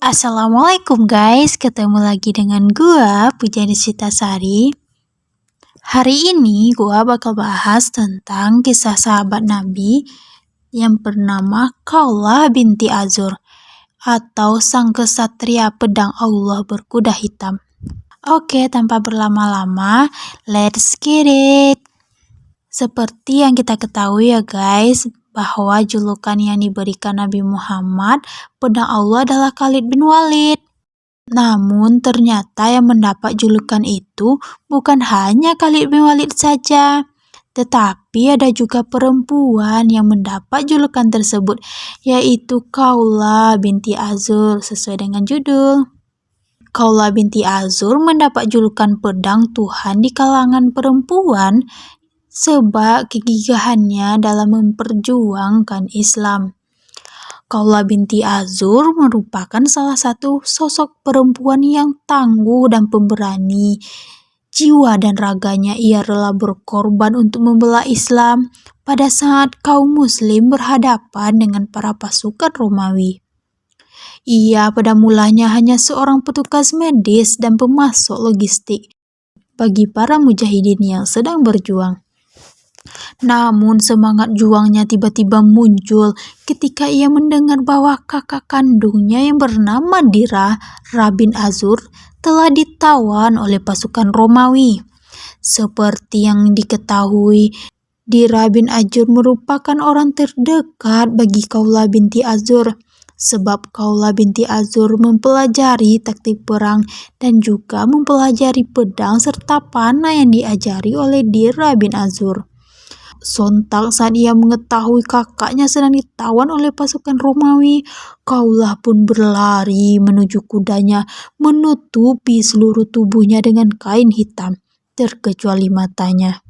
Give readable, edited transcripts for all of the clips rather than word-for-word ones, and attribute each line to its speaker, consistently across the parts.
Speaker 1: Assalamualaikum guys, ketemu lagi dengan gua Pujani Sitasari. Hari ini gua bakal bahas tentang kisah sahabat Nabi yang bernama Khawlah binti Azur atau sang kesatria pedang Allah berkuda hitam. Oke, tanpa berlama-lama, let's get it. Seperti yang kita ketahui ya guys, bahwa julukan yang diberikan Nabi Muhammad pedang Allah adalah Khalid bin Walid. Namun ternyata yang mendapat julukan itu bukan hanya Khalid bin Walid saja, tetapi ada juga perempuan yang mendapat julukan tersebut, yaitu Khawlah binti Azur sesuai dengan judul. Khawlah binti Azur mendapat julukan pedang Tuhan di kalangan perempuan sebab kegigihannya dalam memperjuangkan Islam. Khawlah binti Azur merupakan salah satu sosok perempuan yang tangguh dan pemberani. Jiwa dan raganya ia rela berkorban untuk membela Islam pada saat kaum muslim berhadapan dengan para pasukan Romawi. Ia pada mulanya hanya seorang petugas medis dan pemasok logistik bagi para mujahidin yang sedang berjuang. Namun semangat juangnya tiba-tiba muncul ketika ia mendengar bahwa kakak kandungnya yang bernama Dira bin Azur telah ditawan oleh pasukan Romawi. Seperti yang diketahui, Dira bin Azur merupakan orang terdekat bagi Khawlah binti Azur, sebab Khawlah binti Azur mempelajari taktik perang dan juga mempelajari pedang serta panah yang diajari oleh Dira bin Azur. Sontak saat ia mengetahui kakaknya sedang ditawan oleh pasukan Romawi, Khawlah pun berlari menuju kudanya, menutupi seluruh tubuhnya dengan kain hitam, terkecuali matanya.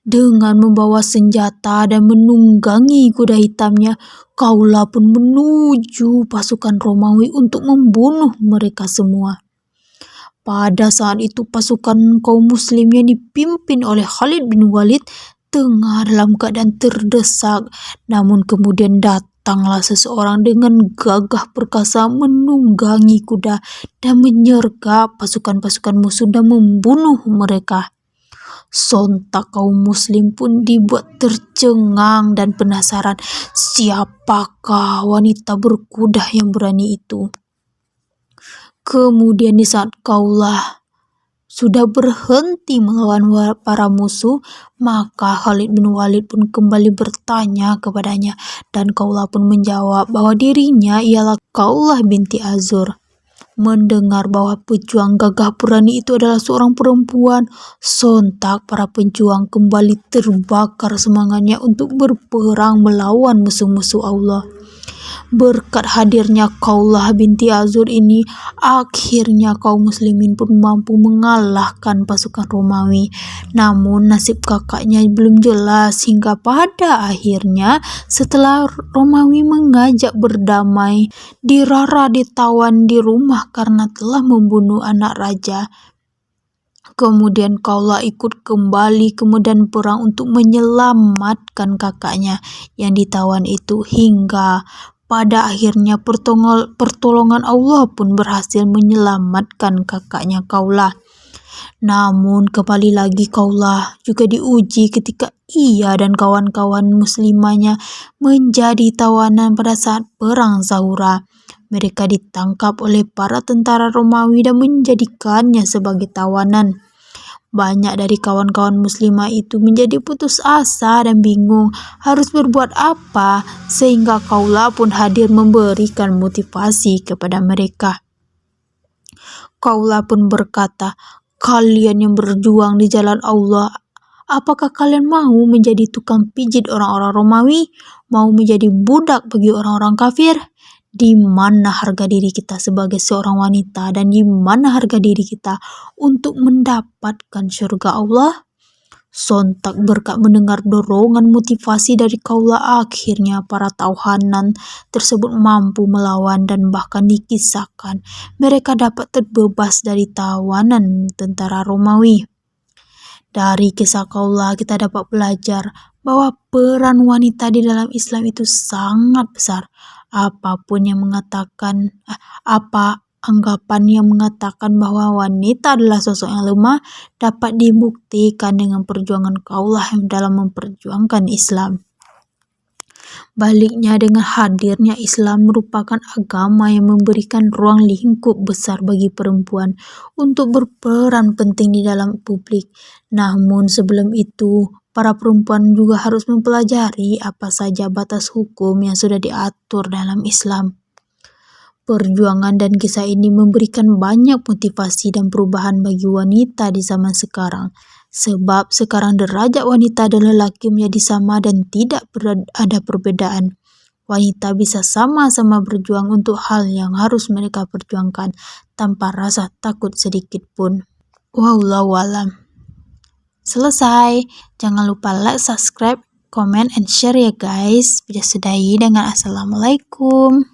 Speaker 1: Dengan membawa senjata dan menunggangi kuda hitamnya, Khawlah pun menuju pasukan Romawi untuk membunuh mereka semua. Pada saat itu pasukan kaum muslim yang dipimpin oleh Khalid bin Walid tengah dalam keadaan terdesak, namun kemudian datanglah seseorang dengan gagah perkasa menunggangi kuda dan menyergap pasukan-pasukan musuh dan membunuh mereka. Sontak kaum muslim pun dibuat tercengang dan penasaran, siapakah wanita berkuda yang berani itu. Kemudian di saat Khawlah sudah berhenti melawan para musuh, maka Khalid bin Walid pun kembali bertanya kepadanya, dan Khawlah pun menjawab bahwa dirinya ialah Khawlah binti Azur. Mendengar bahwa pejuang gagah berani itu adalah seorang perempuan, sontak para pejuang kembali terbakar semangatnya untuk berperang melawan musuh-musuh Allah. Berkat hadirnya Khawlah binti Azur ini, akhirnya kaum muslimin pun mampu mengalahkan pasukan Romawi. Namun nasib kakaknya belum jelas hingga pada akhirnya setelah Romawi mengajak berdamai, Dira ditawan di rumah karena telah membunuh anak raja. Kemudian Khawlah ikut kembali ke medan perang untuk menyelamatkan kakaknya yang ditawan itu, hingga pada akhirnya pertolongan Allah pun berhasil menyelamatkan kakaknya Khawlah. Namun kembali lagi Khawlah juga diuji ketika ia dan kawan-kawan muslimahnya menjadi tawanan pada saat perang Zahura. Mereka ditangkap oleh para tentara Romawi dan menjadikannya sebagai tawanan. Banyak dari kawan-kawan muslimah itu menjadi putus asa dan bingung harus berbuat apa, sehingga Khawlah pun hadir memberikan motivasi kepada mereka. Khawlah pun berkata, "Kalian yang berjuang di jalan Allah, apakah kalian mau menjadi tukang pijit orang-orang Romawi? Mau menjadi budak bagi orang-orang kafir? Di mana harga diri kita sebagai seorang wanita dan di mana harga diri kita untuk mendapatkan surga Allah?" Sontak berkat mendengar dorongan motivasi dari Khawlah, akhirnya para tawanan tersebut mampu melawan dan bahkan dikisahkan mereka dapat terbebas dari tawanan tentara Romawi. Dari kisah Khawlah kita dapat belajar bahwa peran wanita di dalam Islam itu sangat besar. Apapun yang mengatakan apa anggapan yang mengatakan bahwa wanita adalah sosok yang lemah dapat dibuktikan dengan perjuangan kaulah yang dalam memperjuangkan Islam. Baliknya, dengan hadirnya Islam merupakan agama yang memberikan ruang lingkup besar bagi perempuan untuk berperan penting di dalam publik. Namun sebelum itu, para perempuan juga harus mempelajari apa saja batas hukum yang sudah diatur dalam Islam. Perjuangan dan kisah ini memberikan banyak motivasi dan perubahan bagi wanita di zaman sekarang. Sebab sekarang derajat wanita dan lelaki menjadi sama dan tidak ada perbedaan. Wanita bisa sama-sama berjuang untuk hal yang harus mereka perjuangkan tanpa rasa takut sedikit pun. Wallahu alam. Selesai. Jangan lupa like, subscribe, comment, and share ya guys. Sudah sudahi dengan assalamualaikum.